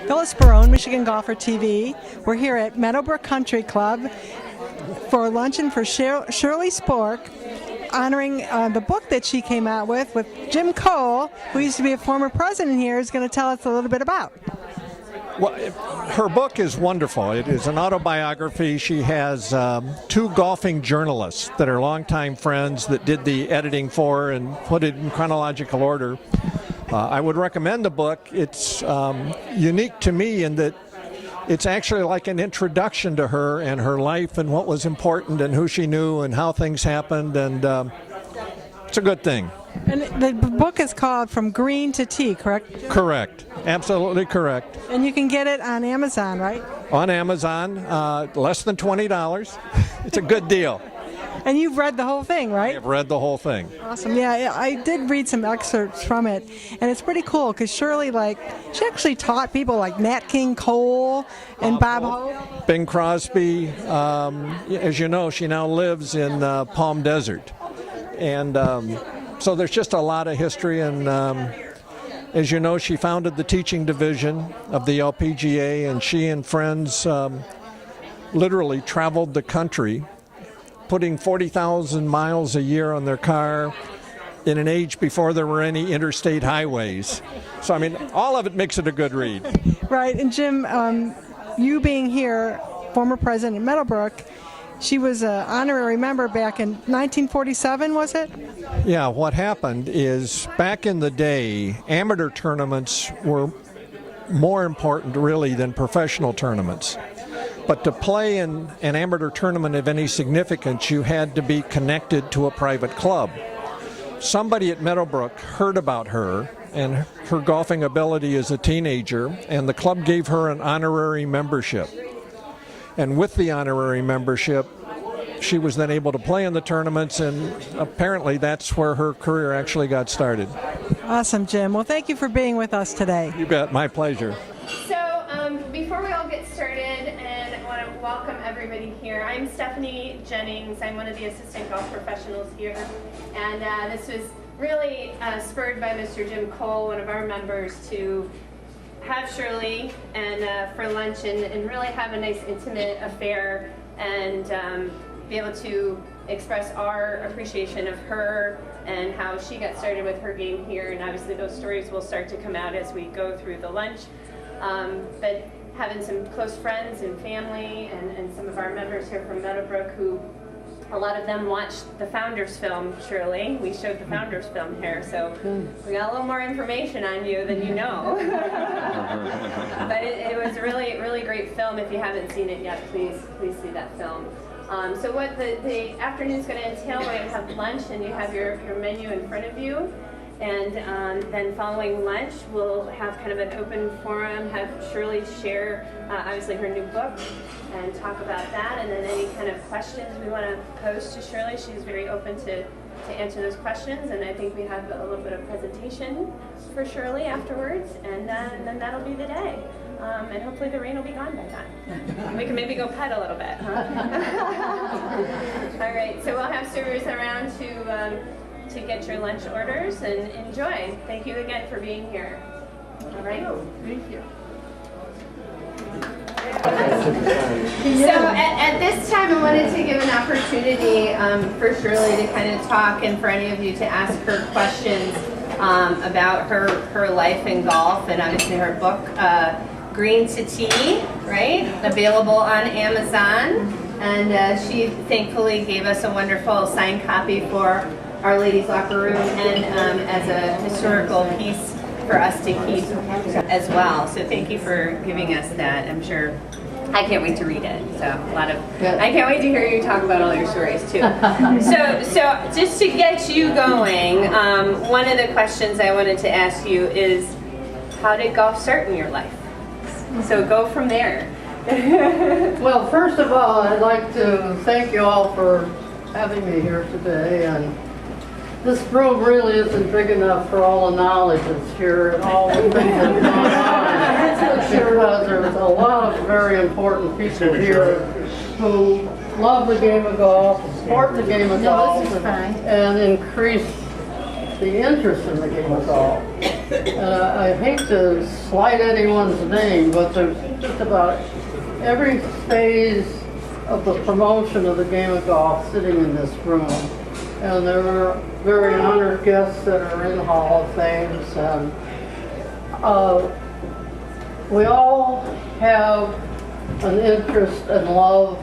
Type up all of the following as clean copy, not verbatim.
Phyllis Barone, Michigan Golfer TV. We're here at Meadowbrook Country Club for luncheon for Shirley Spork, honoring the book that she came out with Jim Cole, who used to be a former president here, is going to tell us a little bit about. Well, her book is wonderful. It is an autobiography. She has two golfing journalists that are longtime friends that did the editing for her and put it in chronological order. I would recommend the book. It's unique to me in that it's actually like an introduction to her and her life and what was important and who she knew and how things happened, and it's a good thing. And the book is called From Green to Tea, correct? Correct. Absolutely correct. And you can get it on Amazon, right? On Amazon, less than $20. It's a good deal. And you've read the whole thing, right? I've read the whole thing. Awesome. Yeah, I did read some excerpts from it, and it's pretty cool because Shirley, she actually taught people like Nat King Cole and Bob Hope. Bing Crosby. As you know, she now lives in Palm Desert. And so there's just a lot of history, and as you know, she founded the teaching division of the LPGA, and she and friends literally traveled the country, putting 40,000 miles a year on their car in an age before there were any interstate highways. So, I mean, all of it makes it a good read. Right, and Jim, you being here, former president of Meadowbrook, she was an honorary member back in 1947, was it? Yeah, what happened is back in the day, amateur tournaments were more important really than professional tournaments. But to play in an amateur tournament of any significance, you had to be connected to a private club. Somebody at Meadowbrook heard about her and her golfing ability as a teenager, and the club gave her an honorary membership. And with the honorary membership, she was then able to play in the tournaments, and apparently that's where her career actually got started. Awesome, Jim. Well, thank you for being with us today. You bet. My pleasure. So before we all get started, and I want to welcome everybody here. I'm Stephanie Jennings. I'm one of the assistant golf professionals here, and this was really spurred by Mr. Jim Cole, one of our members, to have Shirley and for lunch and really have a nice intimate affair and be able to express our appreciation of her and how she got started with her game here. And obviously those stories will start to come out as we go through the lunch. But having some close friends and family and some of our members here from Meadowbrook who a lot of them watched the Founders film, Shirley. We showed the Founders film here, so we got a little more information on you than you know. But it was a really, really great film. If you haven't seen it yet, please see that film. So what the afternoon's going to entail, we're going to have lunch, and you have your menu in front of you. And then following lunch, we'll have kind of an open forum, have Shirley share, obviously, her new book and talk about that. And then any kind of questions we want to pose to Shirley, she's very open to answer those questions. And I think we have a little bit of presentation for Shirley afterwards. And then that'll be the day. And hopefully the rain will be gone by then. We can maybe go pet a little bit, huh? All right, so we'll have servers around to get your lunch orders and enjoy. Thank you again for being here. All right. Thank you. So at this time, I wanted to give an opportunity for Shirley to kind of talk, and for any of you to ask her questions about her life in golf, and obviously her book, Green to Tea, right? Available on Amazon. And she thankfully gave us a wonderful signed copy for Our Lady's Locker Room, and as a historical piece for us to keep as well. So thank you for giving us that. I'm sure I can't wait to read it. So I can't wait to hear you talk about all your stories too. So just to get you going, one of the questions I wanted to ask you is, how did golf start in your life? So go from there. Well, first of all, I'd like to thank you all for having me here today. And this room really isn't big enough for all the knowledge that's here and all the things that have gone on. Because there's a lot of very important people here who love the game of golf, support the game of golf, and increase the interest in the game of golf. I hate to slight anyone's name, but there's just about every phase of the promotion of the game of golf sitting in this room. And there are very honored guests that are in Hall of Fames. And we all have an interest and love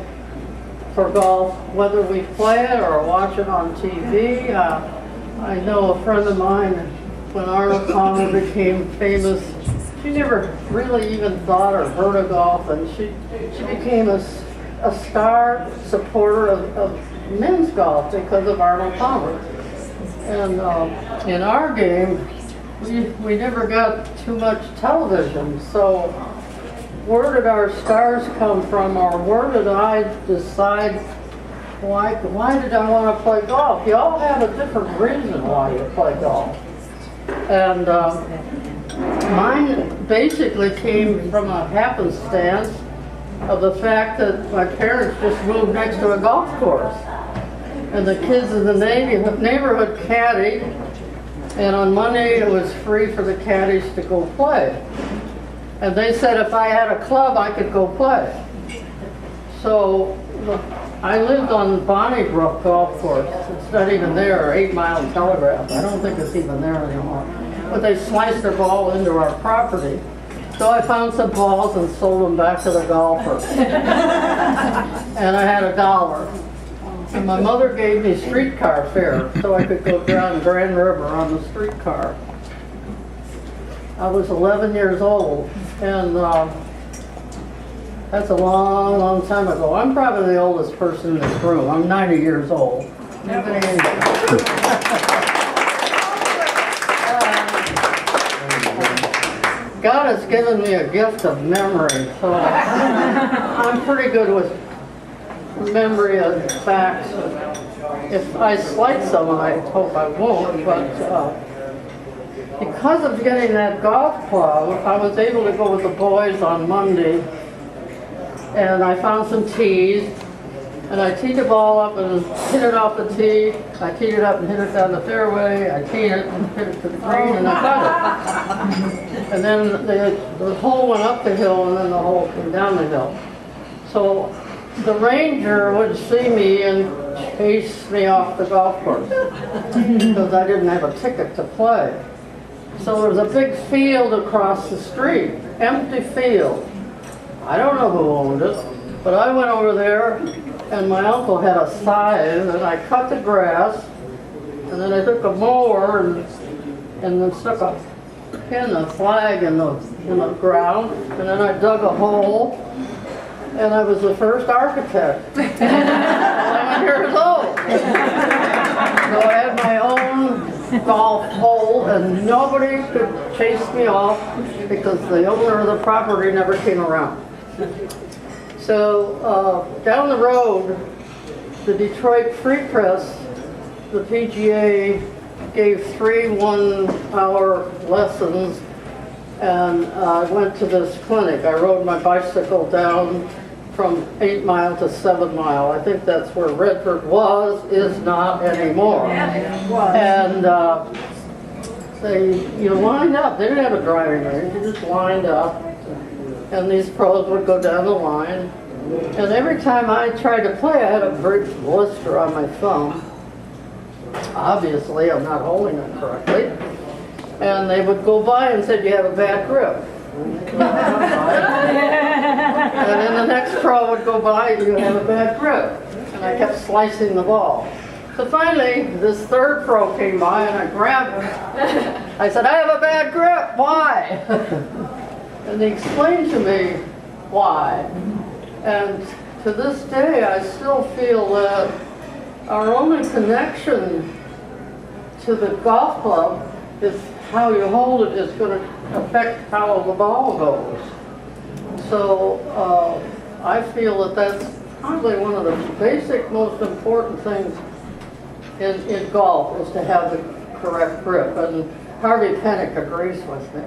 for golf, whether we play it or watch it on TV. I know a friend of mine, when Arnold Palmer became famous, she never really even thought or heard of golf, and she became a star supporter of men's golf because of Arnold Palmer. And in our game, we never got too much television, so where did our stars come from, or where did I decide why did I want to play golf? You all have a different reason why you play golf. And mine basically came from a happenstance of the fact that my parents just moved next to a golf course. And the kids in the neighborhood caddied, and on Monday it was free for the caddies to go play. And they said if I had a club, I could go play. So I lived on Meadowbrook golf course. It's not even there, or 8 Mile Telegraph. I don't think it's even there anymore. But they sliced their ball into our property. So I found some balls and sold them back to the golfers. And I had $1. And my mother gave me streetcar fare so I could go down Grand River on the streetcar. I was 11 years old, and that's a long, long time ago. I'm probably the oldest person in this room. I'm 90 years old. God has given me a gift of memory, so I'm pretty good with memory of facts. If I slight someone, I hope I won't, but because of getting that golf club, I was able to go with the boys on Monday, and I found some tees, and I teed the ball up and hit it off the tee. I teed it up and hit it down the fairway. I teed it and hit it to the green, and I got it. And then the hole went up the hill, and then the hole came down the hill. So the ranger would see me and chase me off the golf course because I didn't have a ticket to play. So there was a big field across the street, empty field. I don't know who owned it, but I went over there, and my uncle had a scythe, and I cut the grass, and then I took a mower and then stuck a pin, a flag in the ground, and then I dug a hole, and I was the first architect. 11 years old. So I had my own golf hole, and nobody could chase me off because the owner of the property never came around. So down the road, the Detroit Free Press, the PGA gave 3 one-hour lessons, and I went to this clinic. I rode my bicycle down from 8 Mile to 7 Mile. I think that's where Redford is not anymore. And you lined up. They didn't have a driving range. You just lined up, and these pros would go down the line. And every time I tried to play, I had a big blister on my thumb. Obviously, I'm not holding it correctly. And they would go by and said, "You have a bad grip." And then the next pro would go by, "You have a bad grip." And I kept slicing the ball. So finally, this third pro came by and I grabbed him. I said, "I have a bad grip, why?" And he explained to me why. And to this day, I still feel that our only connection to the golf club is how you hold it is going to affect how the ball goes. So I feel that that's probably one of the basic, most important things in golf is to have the correct grip. And Harvey Penick agrees with me.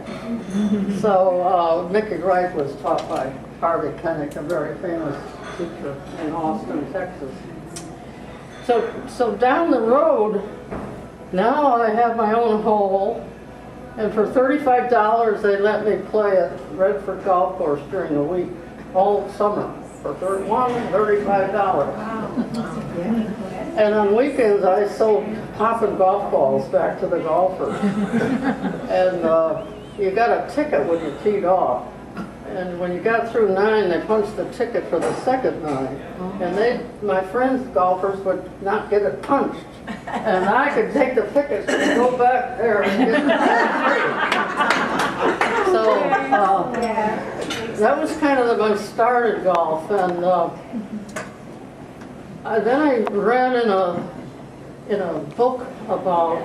So Mickey Wright was taught by Harvey Penick, a very famous teacher in Austin, Texas. So down the road, now I have my own hole, And for $35, they let me play at Redford Golf Course during the week, all summer, for $35. And on weekends, I sold popping golf balls back to the golfers. And you got a ticket when you teed off. And when you got through 9, they punched the ticket for the second 9. And my friends, golfers, would not get it punched. And I could take the tickets and go back there and get the So that was kind of my start at golf. And then I read in a book about,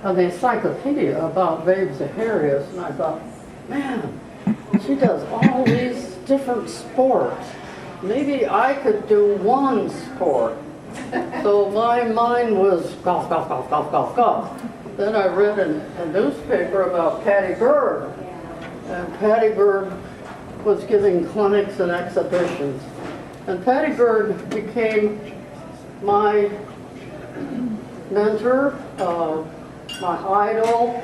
the encyclopedia about Babe Zaharias, and I thought, man, she does all these different sports. Maybe I could do one sport. So my mind was golf, golf, golf, golf, golf, golf. Then I read in a newspaper about Patty Bird. And Patty Bird was giving clinics and exhibitions. And Patty Bird became my mentor, my idol.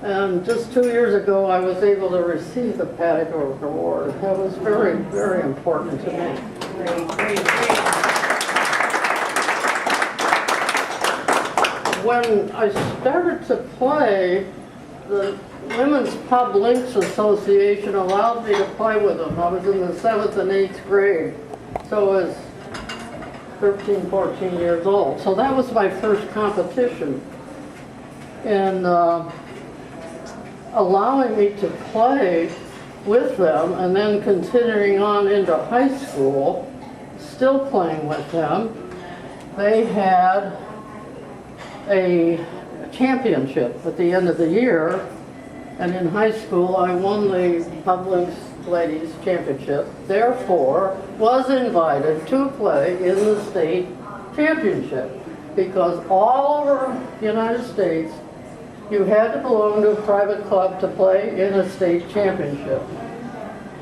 And just 2 years ago, I was able to receive the Patty Bird Award. That was very, very important to me. When I started to play, the Women's Pub Links Association allowed me to play with them. I was in the 7th and 8th grade, so I was 13, 14 years old. So that was my first competition. And allowing me to play with them and then continuing on into high school, still playing with them, they had a championship at the end of the year. And in high school, I won the Public Ladies Championship, therefore was invited to play in the state championship, because all over the United States, you had to belong to a private club to play in a state championship.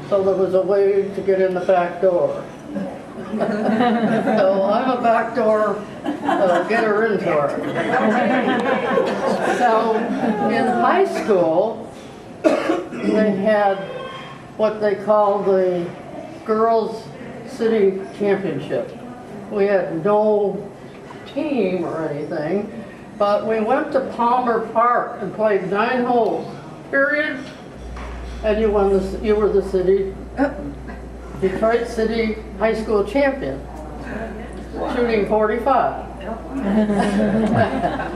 So there was a way to get in the back door. So I'm a backdoor getter into it. So in high school, they had what they call the Girls City Championship. We had no team or anything, but we went to Palmer Park and played 9 holes, period, and you won you were the city, Detroit City High School champion, shooting 45.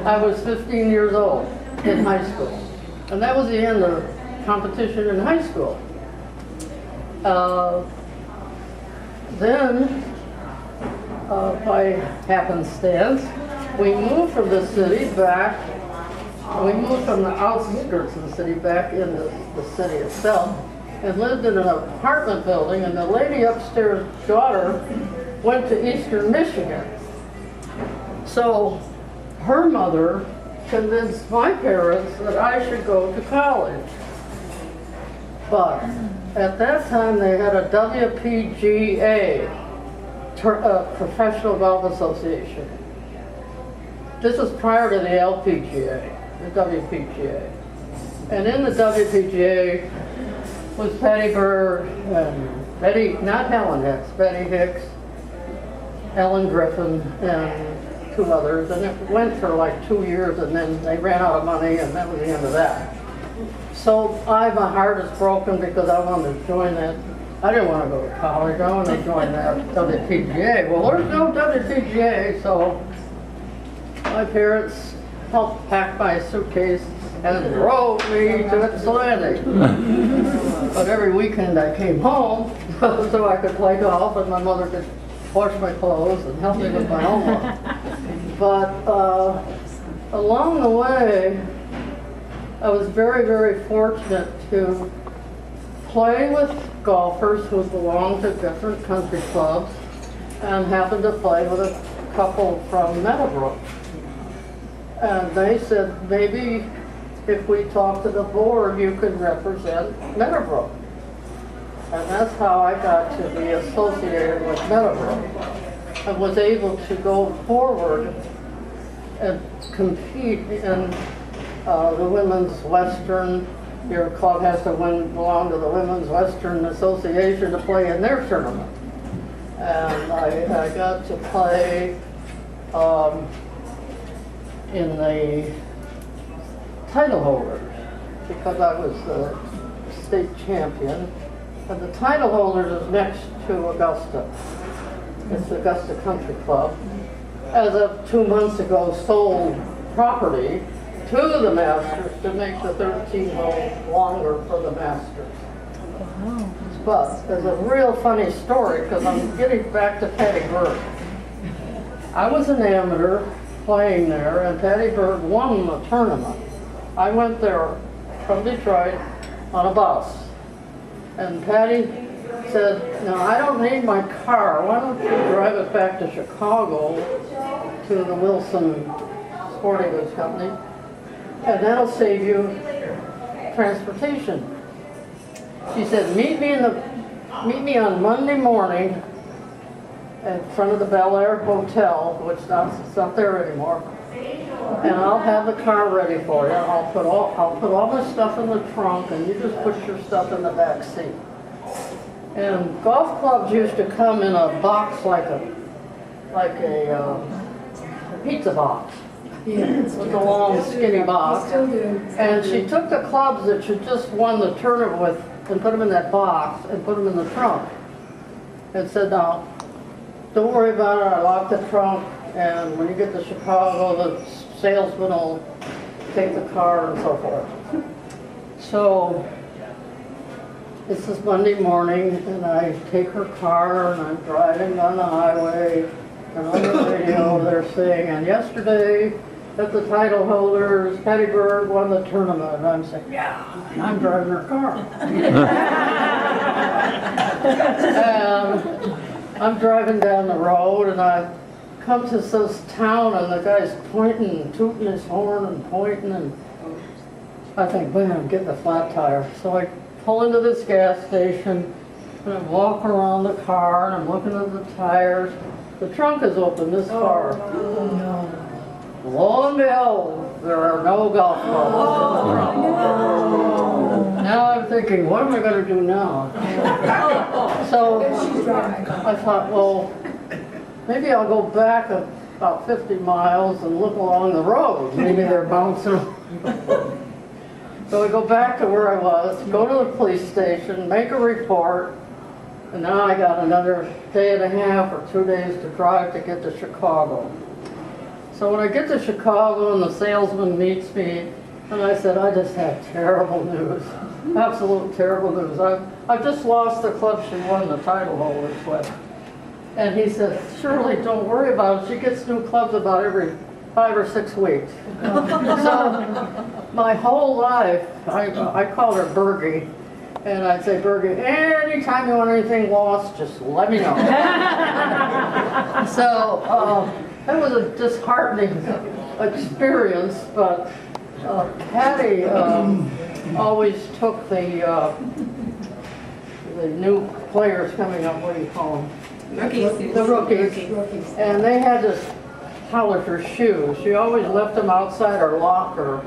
I was 15 years old in high school, and that was the end of competition in high school. Then, by happenstance, we moved from the city back, we moved from the outskirts of the city back into the city itself, and lived in an apartment building, and the lady upstairs' daughter went to Eastern Michigan. So her mother convinced my parents that I should go to college. But at that time they had a WPGA, Professional Golf Association. This was prior to the LPGA, the WPGA. And in the WPGA was Patty Bird and not Helen Hicks, Betty Hicks, Ellen Griffin, and 2 others. And it went for like 2 years, and then they ran out of money, and that was the end of that. So my heart is broken because I wanted to join that. I didn't want to go to college. I wanted to join that WPGA. Well, there's no WPGA, so my parents helped pack my suitcase and drove me to Ypsilanti. But every weekend I came home so I could play golf and my mother could wash my clothes and help me with my homework. But along the way, I was very, very fortunate to play with golfers who belonged to different country clubs and happened to play with a couple from Meadowbrook. And they said, maybe if we talk to the board, you could represent Meadowbrook. And that's how I got to be associated with Meadowbrook. I was able to go forward and compete in the Women's Western. Your club has to belong to the Women's Western Association to play in their tournament. And I got to play in the title holders because I was the state champion. And the title holders is next to Augusta. It's the Augusta Country Club. As of 2 months ago, sold property to the Masters to make the 13 hole longer for the Masters. But there's a real funny story because I'm getting back to Patty Bird. I was an amateur playing there, and Patty Bird won the tournament. I went there from Detroit on a bus, and Patty said, "No, I don't need my car. Why don't you drive it back to Chicago to the Wilson Sporting Goods Company, and that'll save you transportation." She said, meet me on Monday morning in front of the Bel Air Hotel, which it's not there anymore, and I'll have the car ready for you. I'll put all my stuff in the trunk, and you just put your stuff in the back seat. And golf clubs used to come in a box like a pizza box. It was a long, skinny box. And she took the clubs that she just won the tournament with and put them in that box and put them in the trunk. And said, "Now, don't worry about it. I locked the trunk, and when you get to Chicago, the salesman will take the car," and so forth. So this is Monday morning, and I take her car, and I'm driving down the highway, and on the radio they're saying, "And yesterday at the title holders, Patty Bird won the tournament." And I'm saying, "Yeah, I'm driving her car." And I'm driving down the road, and I come to this town, and the guy's pointing and tooting his horn and pointing, and I think, man, I'm getting a flat tire. So I pull into this gas station, and I walk around the car, and I'm looking at the tires. The trunk is open this far. Lo and behold, there are no golf balls in the trunk. Now I'm thinking, what am I going to do now? So I thought, well, maybe I'll go back about 50 miles and look along the road. Maybe they're bouncing. So I go back to where I was, go to the police station, make a report, and now I got another day and a half or 2 days to drive to get to Chicago. So when I get to Chicago and the salesman meets me, and I said, "I just have terrible news, absolute terrible news. I've just lost the club she won the title holders with." And he said, "Shirley, don't worry about it. She gets new clubs about every 5 or 6 weeks." So my whole life, I called her Bergie, and I'd say, "Bergie, anytime you want anything lost, just let me know." So that was a disheartening experience, but Patty always took the new players coming up, what do you call them? The rookies. And they had to polish her shoes. She always left them outside her locker.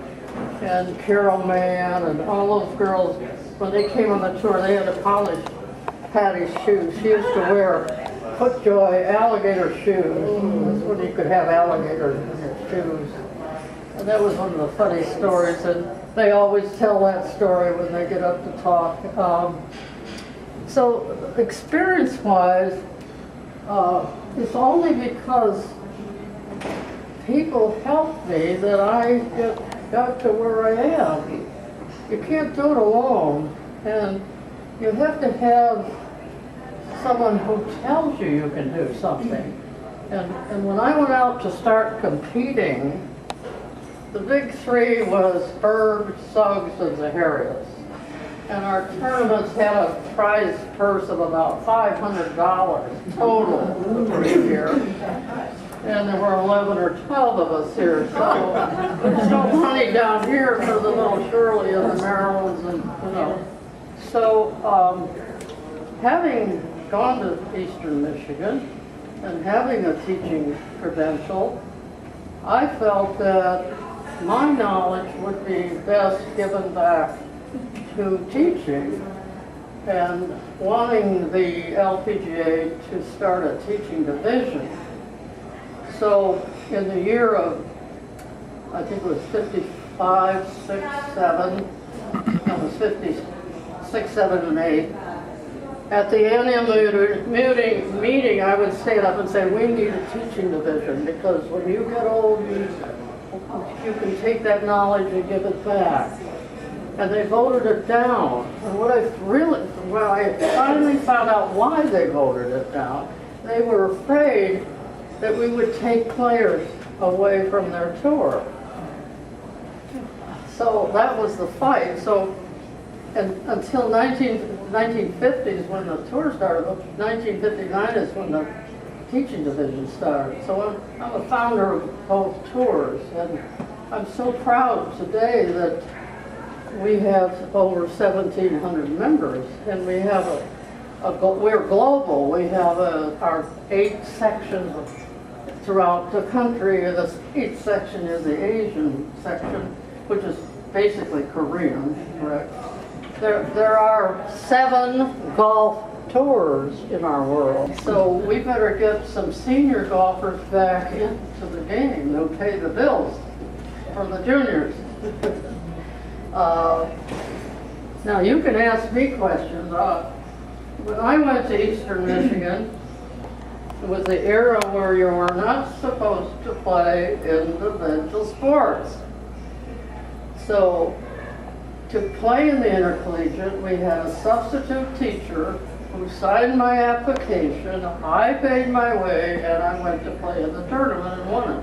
And Carol Mann and all those girls, when they came on the tour, they had to polish Patty's shoes. She used to wear FootJoy alligator shoes. That's when you could have alligators in your shoes. And that was one of the funny stories, and they always tell that story when they get up to talk. So experience-wise, it's only because people helped me that I got to where I am. You can't do it alone, and you have to have someone who tells you can do something. And when I went out to start competing, the big three was Berg, Suggs, and Zaharias. And our tournaments had a prize purse of about $500 total for year. And there were 11 or 12 of us here, so there's no money down here for the little Shirley and the Marylands, and you know. So having gone to Eastern Michigan and having a teaching credential, I felt that my knowledge would be best given back to teaching and wanting the LPGA to start a teaching division. So in the year of, I think it was 55, 6, 7, it was 56, 7, and 8. At the annual meeting, I would stand up and say, we need a teaching division, because when you get old, you can take that knowledge and give it back. And they voted it down. And when I finally found out why they voted it down, they were afraid that we would take players away from their tour. So that was the fight. So, and until 1950s when the tour started, 1959 is when the teaching division started. So I'm a founder of both tours, and I'm so proud today that we have over 1,700 members, and we have we're global. We have our 8 sections throughout the country. Each section is the Asian section, which is basically Korean, correct? There are 7 golf tours in our world, so we better get some senior golfers back into the game who pay the bills for the juniors. Now you can ask me questions. When I went to Eastern Michigan, it was the era where you were not supposed to play individual sports. So to play in the intercollegiate, we had a substitute teacher who signed my application, I paid my way, and I went to play in the tournament and won it.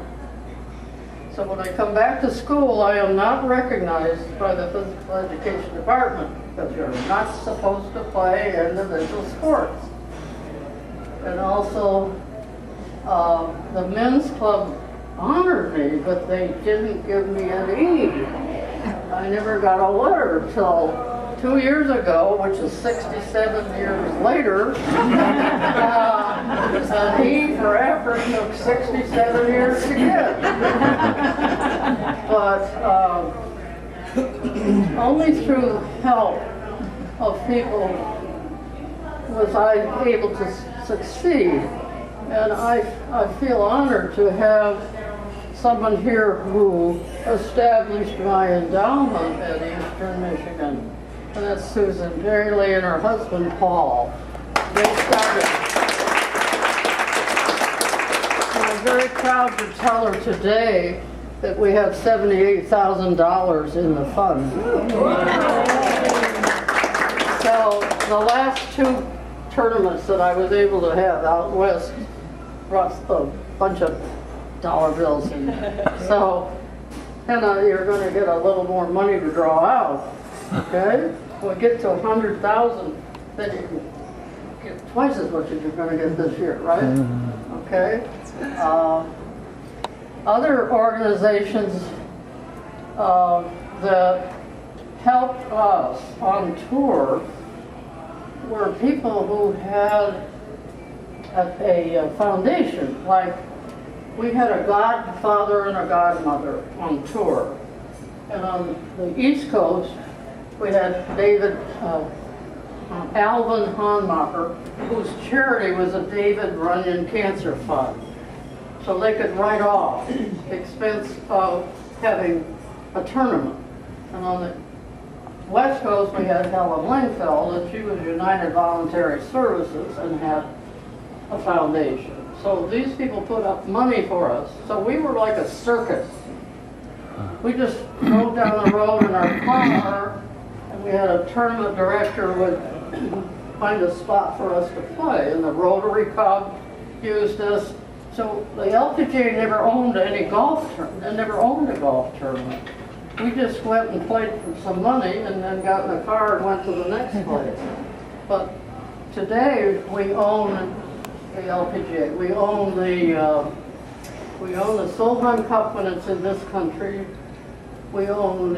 So when I come back to school, I am not recognized by the physical education department, because you're not supposed to play individual sports. And also, the men's club honored me, but they didn't give me an E. I never got a letter till 2 years ago, which is 67 years later. An E for effort took 67 years to get. But only through the help of people was I able to succeed. And I feel honored to have someone here who established my endowment at Eastern Michigan. And that's Susan Bailey and her husband, Paul. They started. And I'm very proud to tell her today that we have $78,000 in the fund. So the last 2 tournaments that I was able to have out west brought a bunch of dollar bills in. So, and you're going to get a little more money to draw out. Okay? When we get to 100,000, then you can get twice as much as you're going to get this year, right? Okay? Other organizations that helped us on tour were people who had a foundation. Like, we had a godfather and a godmother on tour. And on the East Coast, we had David Alvin Hanmacher, whose charity was a David Runyon Cancer Fund. So they could write off the expense of having a tournament. And on the West Coast, we had Helen Langfeld, and she was United Voluntary Services and had a foundation. So these people put up money for us. So we were like a circus. We just drove down the road in our car, and we had a tournament director would find a spot for us to play, and the Rotary Club used us. So the LPGA never owned any golf tournament. They never owned a golf tournament. We just went and played for some money, and then got in the car and went to the next place. But today we own the LPGA. We own the Solheim Cup when it's in this country. We own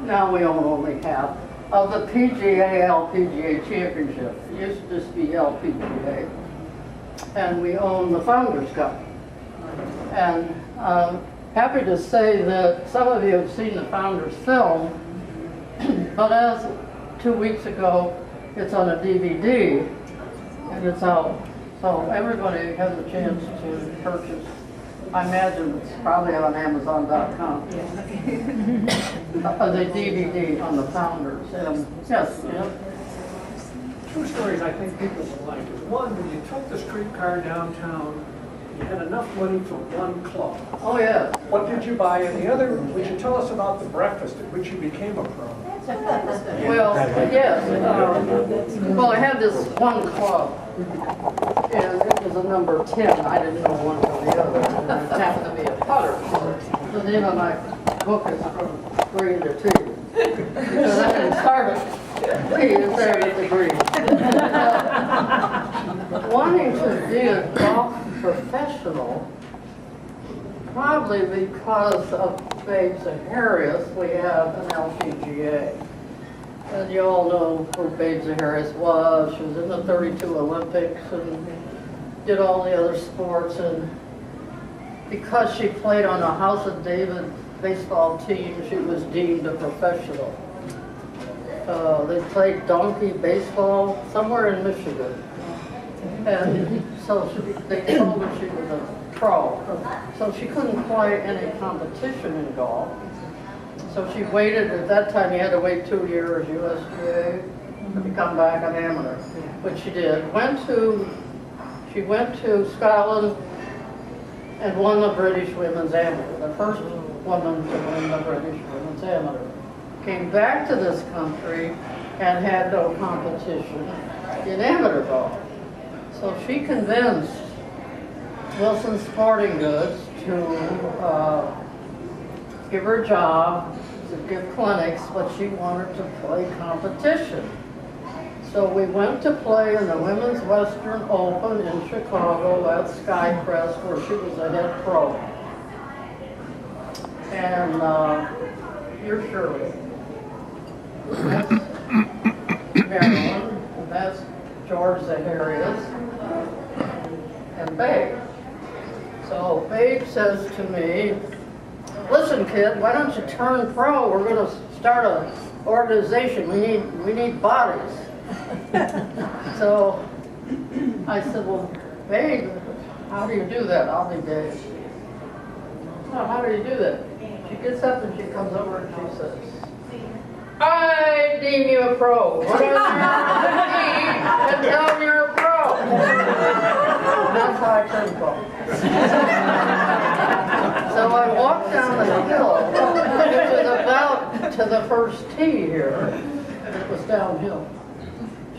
now we own only half of the PGA LPGA Championship. It used to just be LPGA. And we own the Founders Cup. And happy to say that some of you have seen the Founders film, but as 2 weeks ago, it's on a DVD and it's out. So everybody has a chance to purchase. I imagine it's probably on Amazon.com. The DVD on the Founders. And yes, yeah. Two stories I think people will like is one, when you took the streetcar downtown, you had enough money for one club. Oh, yeah. What did you buy? And the other, would you tell us about the breakfast at which you became a pro? Well, yes. Well, I had this one club, and it was a number 10. I didn't know one from the other. And it happened to be a putter. The name of my book is From Green to Tee. Because I didn't start it. Tee is there with the green. Wanting to be a golf professional, probably because of Babe Zaharias, we have an LPGA. And you all know who Babe Zaharias was. She was in the 32 Olympics and did all the other sports. And because she played on a House of David baseball team, she was deemed a professional. They played donkey baseball somewhere in Michigan. And so they told her she was a pro. So she couldn't play any competition in golf. So she waited, at that time you had to wait 2 years, USGA, to come back an amateur, which she did. She went to Scotland and won the British Women's Amateur, the first woman to win the British Women's Amateur. Came back to this country and had no competition in amateur golf. So she convinced Wilson Sporting Goods to give her a job, to give clinics, but she wanted to play competition. So we went to play in the Women's Western Open in Chicago at Skycrest, where she was a head pro. And you're Shirley. That's Marilyn, and that's George Zaharias, and Babe. So Babe says to me, listen kid, why don't you turn pro? We're going to start an organization. We need bodies. So I said, well, Babe, how do you do that? I'll be Dave. No, how do you do that? She gets up and she comes over and she says, I deem you a pro. Whatever you're and tell them you're a pro. That's how I turned pro. So I walked down the hill, which was about to the first tee here, and it was downhill.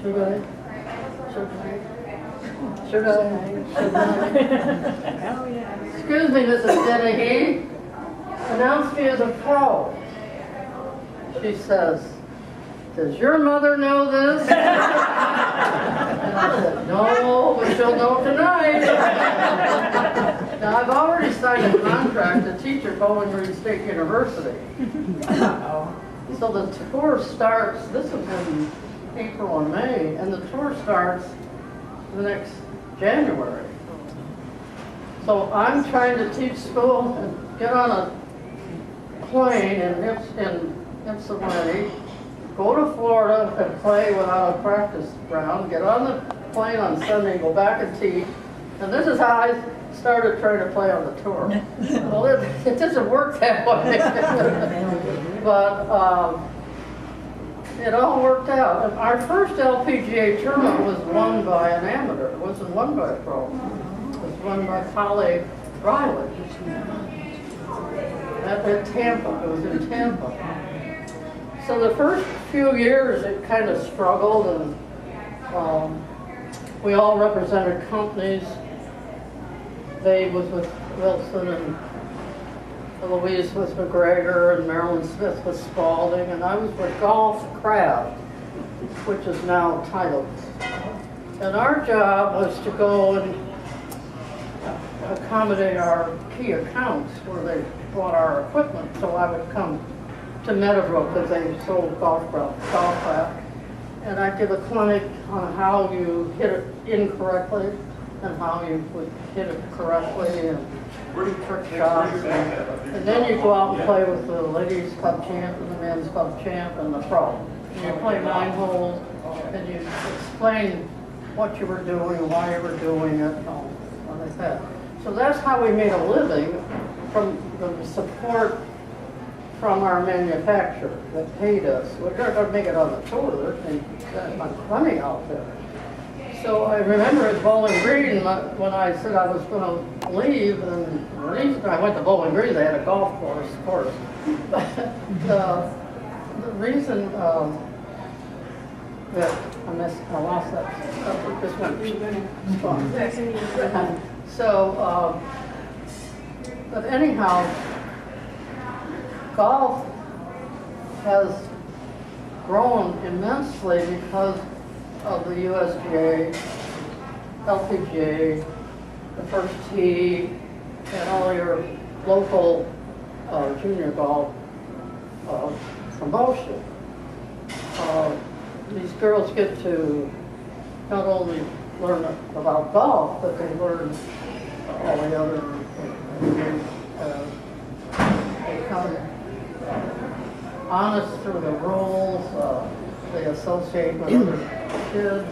Should I? Should I? Excuse me, Mrs. Dennehy. Announce me as a pro. She says, does your mother know this? And I said, no, but she'll know tonight. Now, I've already signed a contract to teach at Bowling Green State University. So the tour starts, this is in April and May, and the tour starts the next January. So I'm trying to teach school and get on a plane in Ypsilanti, go to Florida and play without a practice ground, get on the plane on Sunday, go back and teach, and this is how I started trying to play on the tour. Well, it doesn't work that way. But it all worked out. And our first LPGA tournament was won by an amateur. It wasn't won by a pro. It was won by Polly Riley at Tampa. It was in Tampa. So the first few years it kind of struggled, and we all represented companies. Babe was with Wilson, and Louise was McGregor, and Marilyn Smith was Spalding, and I was with Golf Craft, which is now Titleist. And our job was to go and accommodate our key accounts where they bought our equipment. So I would come to Meadowbrook because they sold golf craft, and I'd give a clinic on how you hit it incorrectly, and how you would hit it correctly and trick shots. And then you go out and play with the ladies club champ and the men's club champ and the pro. And you play 9 holes and you explain what you were doing, why you were doing it, and all like that. So that's how we made a living from the support from our manufacturer that paid us. We're not going to make it on the tour. There's that much money out there. So I remember at Bowling Green when I said I was going to leave, and the reason I went to Bowling Green, they had a golf course, of course. The reason that I lost that, this one. So, but anyhow, golf has grown immensely because of the USGA, LPGA, the first tee, and all your local junior golf promotion. These girls get to not only learn about golf, but they learn all the other, become honest through the rules, they associate with other kids.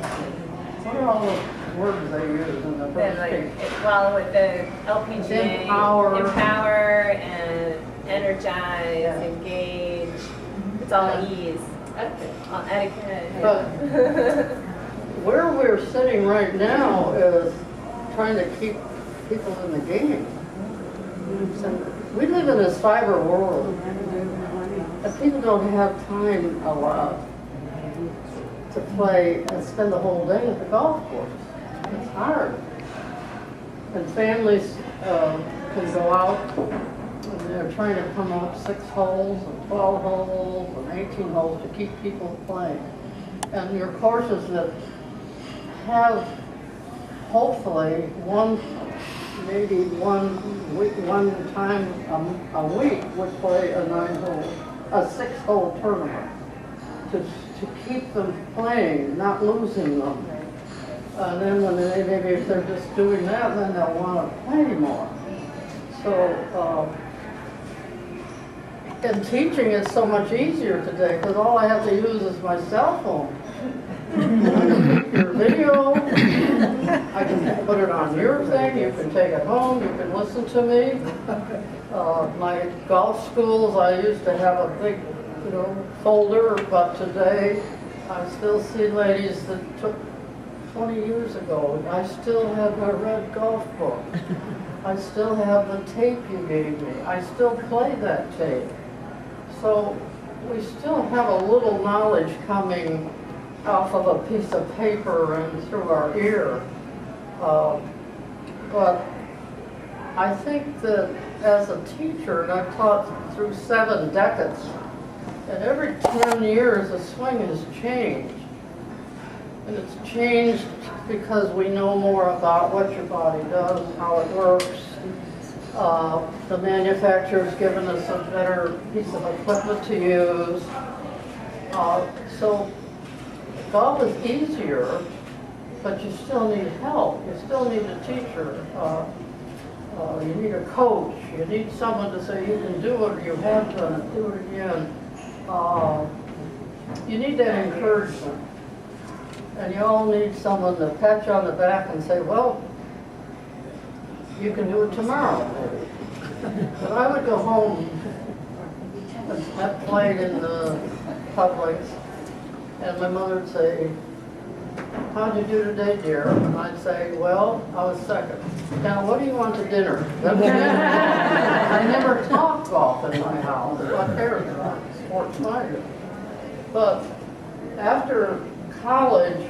What are all the words they use in the first speech? Well, with the LPGA, empower and energize, engage, it's all E's. Etiquette. But where we're sitting right now is trying to keep people in the game. We live in a cyber world, and people don't have time a lot to play and spend the whole day at the golf course. It's hard. And families can go out and they're trying to come up 6 holes and 12 holes and 18 holes to keep people playing. And your courses that have hopefully maybe one time a week would play a 6-hole tournament to keep them playing, not losing them. And then when maybe if they're just doing that, then they'll want to play more. So, and teaching is so much easier today because all I have to use is my cell phone. I can take your video, I can put it on your thing, you can take it home, you can listen to me. My golf schools, I used to have a big, folder, but today I still see ladies that took 20 years ago. I still have my red golf book. I still have the tape you gave me. I still play that tape. So we still have a little knowledge coming off of a piece of paper and through our ear. But I think that as a teacher, and I've taught through 7 decades, and every 10 years the swing has changed. And it's changed because we know more about what your body does, how it works. The manufacturer's given us a better piece of equipment to use. So golf is easier, but you still need help. You still need a teacher. You need a coach. You need someone to say you can do it or you have done it, do it again. You need that encouragement. And you all need someone to pat you on the back and say, well, you can do it tomorrow, maybe. But I would go home and I played in the Publix, and my mother would say, how'd you do today, dear? And I'd say, well, I was second. Now, what do you want to dinner? I never taught golf in my house. What cares about sports minded? But after college,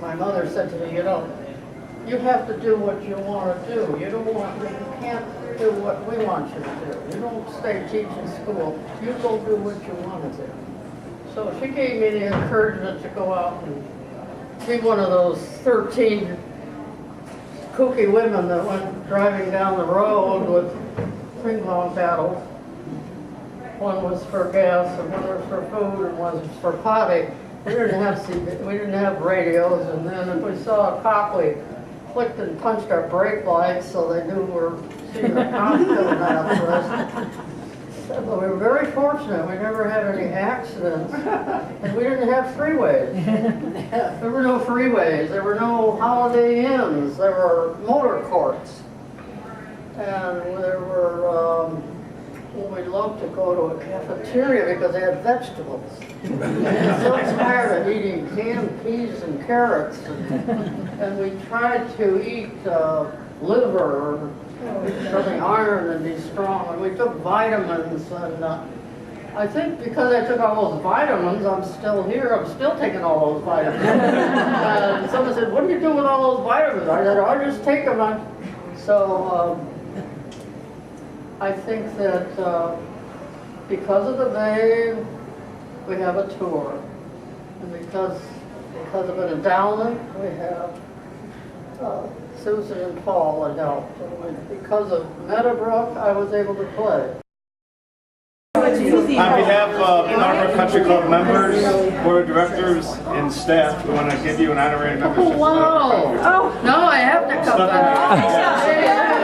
my mother said to me, you have to do what you want to do. You can't do what we want you to do. You don't stay teaching school. You go do what you want to do. So she gave me the encouragement to go out and be one of those 13 kooky women that went driving down the road with ping pong paddles. One was for gas, and one was for food, and one was for potty. We didn't have radios, and then if we saw a cock, we clicked and punched our brake lights so they knew we're seeing the costume after us. But we were very fortunate. We never had any accidents. And we didn't have freeways. There were no freeways. There were no Holiday Inns. There were motor courts. And there were, well, we loved to go to a cafeteria because they had vegetables. I'm so tired of eating canned peas and carrots. And we tried to eat liver or something iron and be strong. And we took vitamins. And I think because I took all those vitamins, I'm still here. I'm still taking all those vitamins. And someone said, what do you do with all those vitamins? I said, I'll just take them. So I think that because of the Bay, we have a tour. And because of an endowment, we have Susan and Paul that helped. And because of Meadowbrook, I was able to play. On behalf of Meadowbrook Country Club members, board of directors, and staff, we want to give you an honorary membership. Wow! Oh, no, I have to come back.